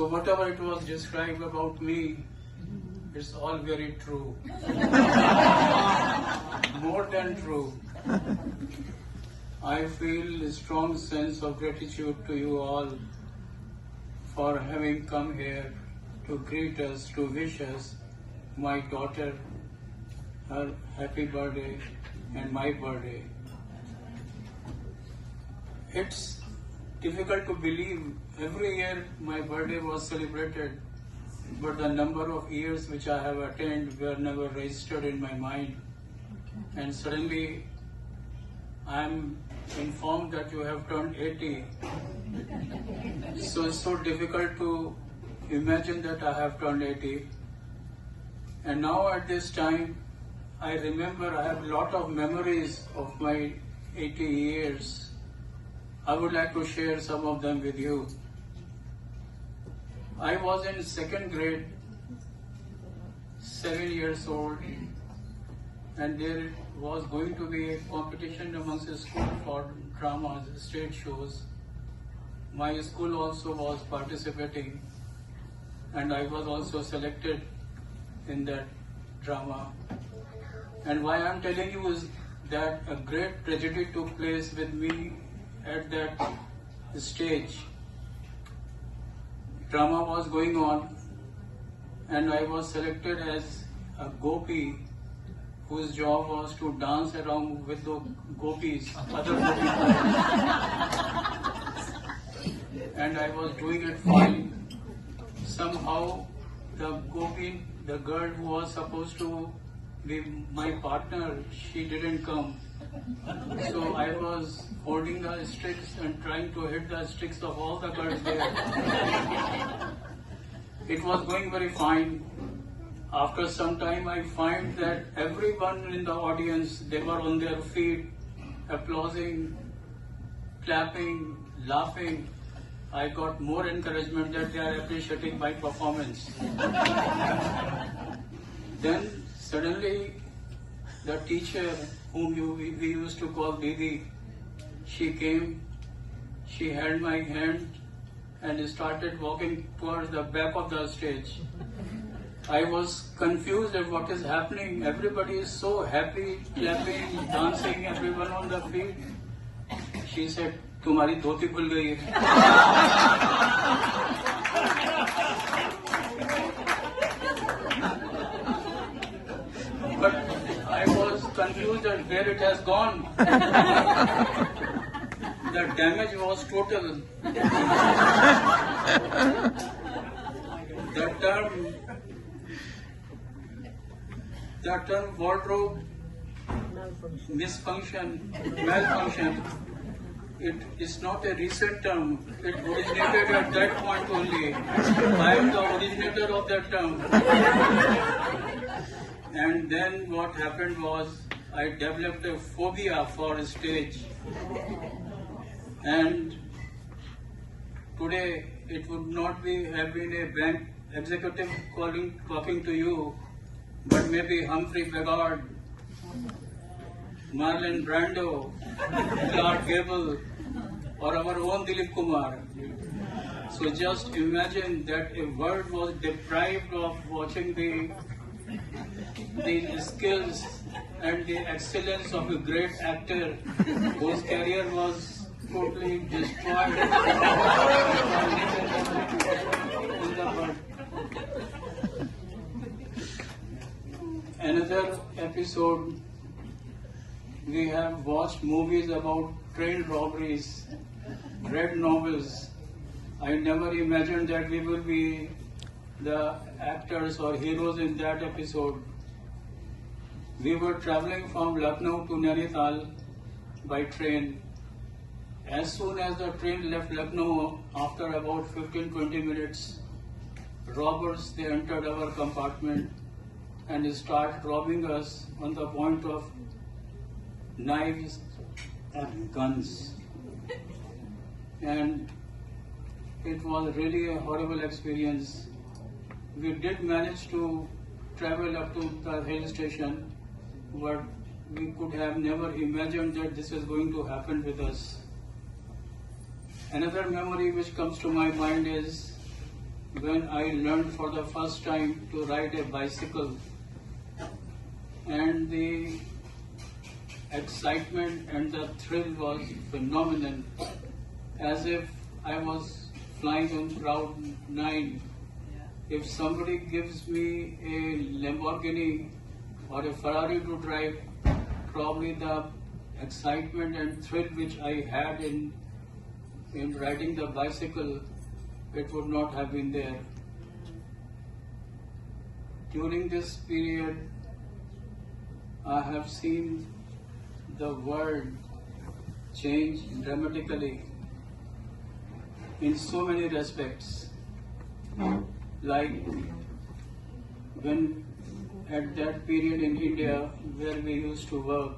So whatever it was described about me, it's all very true. More than true. I feel a strong sense of gratitude to you all for having come here to greet us, to wish us, my daughter, her happy birthday and my birthday. It's difficult to believe every year my birthday was celebrated, but the number of years which I have attained were never registered in my mind. And suddenly I am informed that you have turned 80. So it's so difficult to imagine that I have turned 80. And now at this time, I remember I have a lot of memories of my 80 years. I would like to share some of them with you. I was in second grade, 7 years old, and there was going to be a competition amongst the school for dramas, stage shows. My school also was participating, and I was also selected in that drama. And why I am telling you is that a great tragedy took place with me at that stage. Drama was going on, and I was selected as a gopi whose job was to dance around with the gopis, other gopis. And I was doing it fine. Somehow the gopi, the girl who was supposed to be my partner, she didn't come. So I was holding the sticks and trying to hit the sticks of all the girls there. It was going very fine. After some time I find that everyone in the audience, they were on their feet, applauding, clapping, laughing. I got more encouragement that they are appreciating my performance. Then suddenly the teacher, whom we used to call Didi, she came, she held my hand and started walking towards the back of the stage. I was confused at what is happening. Everybody is so happy, clapping, dancing, everyone on the feet. She said, "Tumhari dhoti khul gayi hai." But I was confused at where it has gone. The damage was total. The term wardrobe malfunction, it is not a recent term. It originated at that point only. I am the originator of that term. And then what happened was I developed a phobia for stage. And today it would not have been a bank executive talking to you, but maybe Humphrey Bogart, Marlon Brando, Clark Gable, or our own Dilip Kumar. So just imagine that a world was deprived of watching the skills and the excellence of a great actor whose career was totally destroyed in the world. Another episode, we have watched movies about train robberies, read novels. I never imagined that we will be the actors or heroes in that episode. We were traveling from Lucknow to Nainital by train. As soon as the train left Lucknow, after about 15-20 minutes, robbers, they entered our compartment and started robbing us on the point of knives and guns. And it was really a horrible experience. We did manage to travel up to the hill station, but we could have never imagined that this is going to happen with us. Another memory which comes to my mind is when I learned for the first time to ride a bicycle, and the excitement and the thrill was phenomenal, as if I was flying on cloud nine. If somebody gives me a Lamborghini or a Ferrari to drive, probably the excitement and thrill which I had in riding the bicycle, it would not have been there. During this period, I have seen the world change dramatically in so many respects. Like when at that period in India where we used to work,